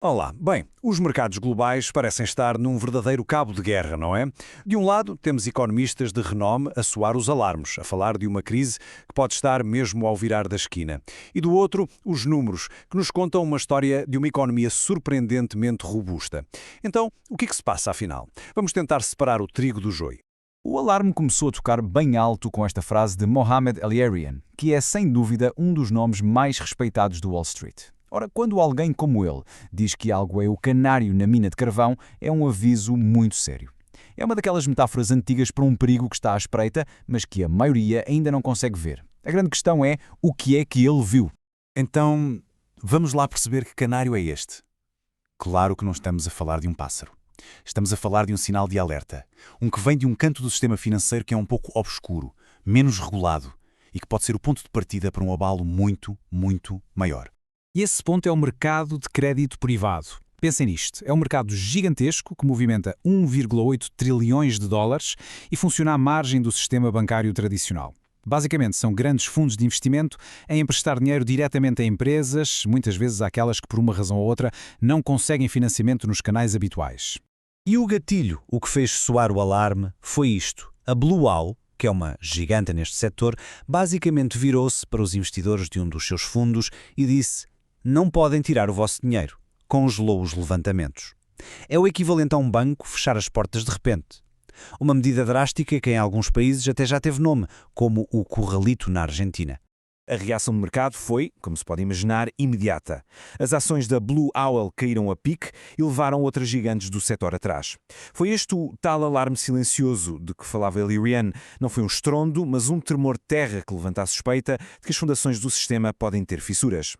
Olá. Bem, os mercados globais parecem estar num verdadeiro cabo de guerra, não é? De um lado, temos economistas de renome a soar os alarmes, a falar de uma crise que pode estar mesmo ao virar da esquina. E do outro, os números, que nos contam uma história de uma economia surpreendentemente robusta. Então, o que se passa afinal? Vamos tentar separar o trigo do joio. O alarme começou a tocar bem alto com esta frase de Mohamed El-Erian, que é sem dúvida um dos nomes mais respeitados do Wall Street. Ora, quando alguém como ele diz que algo é o canário na mina de carvão, é um aviso muito sério. É uma daquelas metáforas antigas para um perigo que está à espreita, mas que a maioria ainda não consegue ver. A grande questão é o que é que ele viu. Então, vamos lá perceber que canário é este. Claro que não estamos a falar de um pássaro. Estamos a falar de um sinal de alerta. Um que vem de um canto do sistema financeiro que é um pouco obscuro, menos regulado e que pode ser o ponto de partida para um abalo muito, muito maior. E esse ponto é o mercado de crédito privado. Pensem nisto, é um mercado gigantesco que movimenta 1,8 trilhões de dólares e funciona à margem do sistema bancário tradicional. Basicamente, são grandes fundos de investimento em emprestar dinheiro diretamente a empresas, muitas vezes aquelas que, por uma razão ou outra, não conseguem financiamento nos canais habituais. E o gatilho, o que fez soar o alarme, foi isto. A Blue Owl, que é uma gigante neste setor, basicamente virou-se para os investidores de um dos seus fundos e disse: não podem tirar o vosso dinheiro. Congelou os levantamentos. É o equivalente a um banco fechar as portas de repente. Uma medida drástica que em alguns países até já teve nome, como o corralito na Argentina. A reação do mercado foi, como se pode imaginar, imediata. As ações da Blue Owl caíram a pique e levaram outras gigantes do setor atrás. Foi este o tal alarme silencioso de que falava El-Erian. Não foi um estrondo, mas um tremor de terra que levanta a suspeita de que as fundações do sistema podem ter fissuras.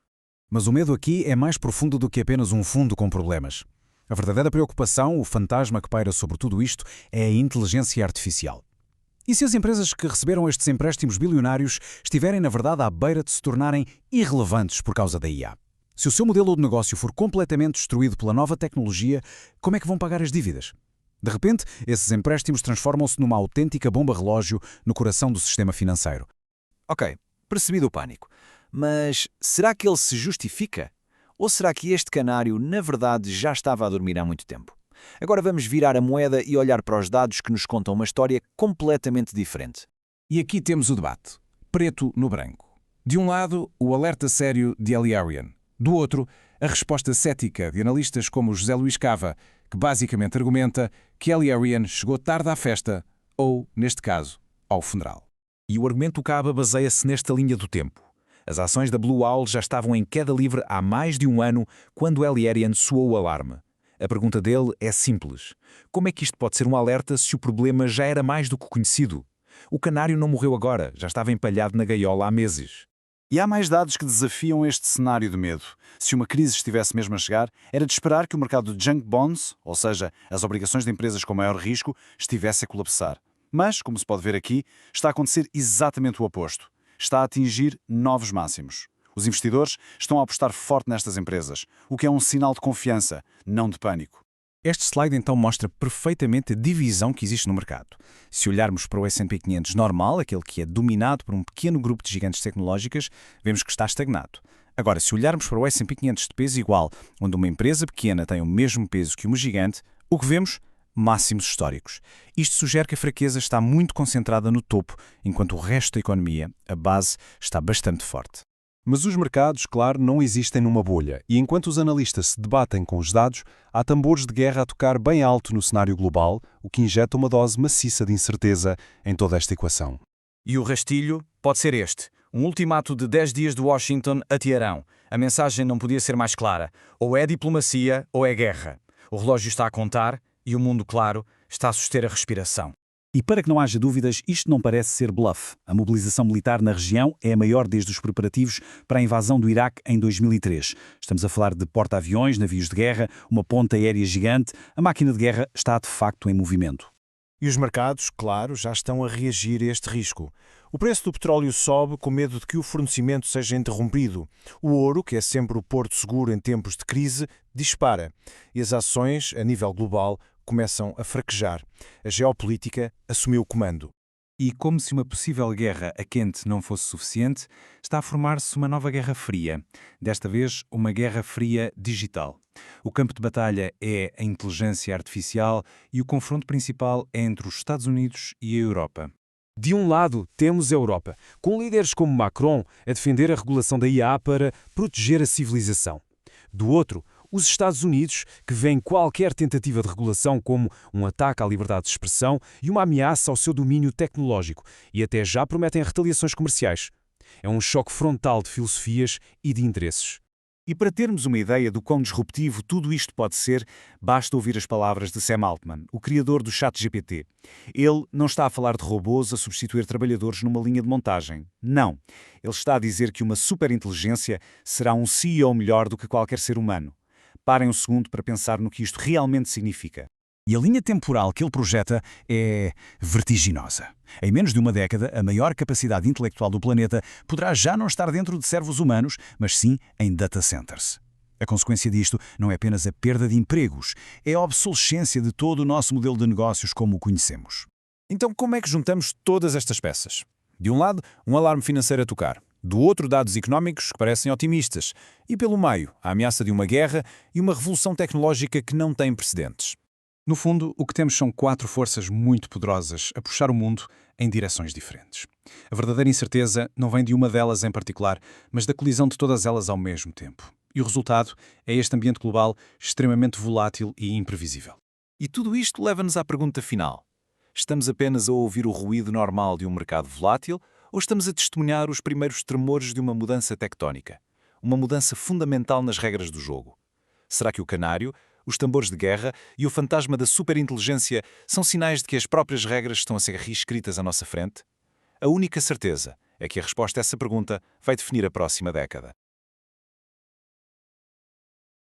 Mas o medo aqui é mais profundo do que apenas um fundo com problemas. A verdadeira preocupação, o fantasma que paira sobre tudo isto, é a inteligência artificial. E se as empresas que receberam estes empréstimos bilionários estiverem, na verdade, à beira de se tornarem irrelevantes por causa da IA? Se o seu modelo de negócio for completamente destruído pela nova tecnologia, como é que vão pagar as dívidas? De repente, esses empréstimos transformam-se numa autêntica bomba-relógio no coração do sistema financeiro. Ok, percebido o pânico. Mas será que ele se justifica? Ou será que este canário, na verdade, já estava a dormir há muito tempo? Agora vamos virar a moeda e olhar para os dados que nos contam uma história completamente diferente. E aqui temos o debate. Preto no branco. De um lado, o alerta sério de El-Erian. Do outro, a resposta cética de analistas como José Luís Cava, que basicamente argumenta que El-Erian chegou tarde à festa, ou, neste caso, ao funeral. E o argumento Cava baseia-se nesta linha do tempo. As ações da Blue Owl já estavam em queda livre há mais de um ano quando El-Erian soou o alarme. A pergunta dele é simples. Como é que isto pode ser um alerta se o problema já era mais do que conhecido? O canário não morreu agora, já estava empalhado na gaiola há meses. E há mais dados que desafiam este cenário de medo. Se uma crise estivesse mesmo a chegar, era de esperar que o mercado de junk bonds, ou seja, as obrigações de empresas com maior risco, estivesse a colapsar. Mas, como se pode ver aqui, está a acontecer exatamente o oposto. Está a atingir novos máximos. Os investidores estão a apostar forte nestas empresas, o que é um sinal de confiança, não de pânico. Este slide então mostra perfeitamente a divisão que existe no mercado. Se olharmos para o S&P 500 normal, aquele que é dominado por um pequeno grupo de gigantes tecnológicas, vemos que está estagnado. Agora, se olharmos para o S&P 500 de peso igual, onde uma empresa pequena tem o mesmo peso que uma gigante, o que vemos? Máximos históricos. Isto sugere que a fraqueza está muito concentrada no topo, enquanto o resto da economia, a base, está bastante forte. Mas os mercados, claro, não existem numa bolha, e enquanto os analistas se debatem com os dados, há tambores de guerra a tocar bem alto no cenário global, o que injeta uma dose maciça de incerteza em toda esta equação. E o rastilho pode ser este. Um ultimato de 10 dias de Washington a Teherão. A mensagem não podia ser mais clara. Ou é diplomacia ou é guerra. O relógio está a contar e o mundo, claro, está a suster a respiração. E para que não haja dúvidas, isto não parece ser bluff. A mobilização militar na região é a maior desde os preparativos para a invasão do Iraque em 2003. Estamos a falar de porta-aviões, navios de guerra, uma ponte aérea gigante. A máquina de guerra está de facto em movimento. E os mercados, claro, já estão a reagir a este risco. O preço do petróleo sobe com medo de que o fornecimento seja interrompido. O ouro, que é sempre o porto seguro em tempos de crise, dispara. E as ações, a nível global, começam a fraquejar. A geopolítica assumiu o comando. E como se uma possível guerra a quente não fosse suficiente, está a formar-se uma nova guerra fria. Desta vez, uma guerra fria digital. O campo de batalha é a inteligência artificial e o confronto principal é entre os Estados Unidos e a Europa. De um lado, temos a Europa, com líderes como Macron a defender a regulação da IA para proteger a civilização. Do outro, os Estados Unidos, que veem qualquer tentativa de regulação como um ataque à liberdade de expressão e uma ameaça ao seu domínio tecnológico, e até já prometem retaliações comerciais. É um choque frontal de filosofias e de interesses. E para termos uma ideia do quão disruptivo tudo isto pode ser, basta ouvir as palavras de Sam Altman, o criador do ChatGPT. Ele não está a falar de robôs a substituir trabalhadores numa linha de montagem. Não. Ele está a dizer que uma superinteligência será um CEO melhor do que qualquer ser humano. Parem um segundo para pensar no que isto realmente significa. E a linha temporal que ele projeta é vertiginosa. Em menos de uma década, a maior capacidade intelectual do planeta poderá já não estar dentro de servos humanos, mas sim em data centers. A consequência disto não é apenas a perda de empregos, é a obsolescência de todo o nosso modelo de negócios como o conhecemos. Então, como é que juntamos todas estas peças? De um lado, um alarme financeiro a tocar. Do outro, dados económicos que parecem otimistas. E pelo meio, a ameaça de uma guerra e uma revolução tecnológica que não tem precedentes. No fundo, o que temos são 4 forças muito poderosas a puxar o mundo em direções diferentes. A verdadeira incerteza não vem de uma delas em particular, mas da colisão de todas elas ao mesmo tempo. E o resultado é este ambiente global extremamente volátil e imprevisível. E tudo isto leva-nos à pergunta final. Estamos apenas a ouvir o ruído normal de um mercado volátil ou estamos a testemunhar os primeiros tremores de uma mudança tectónica? Uma mudança fundamental nas regras do jogo? Será que o canário, os tambores de guerra e o fantasma da superinteligência são sinais de que as próprias regras estão a ser reescritas à nossa frente? A única certeza é que a resposta a essa pergunta vai definir a próxima década.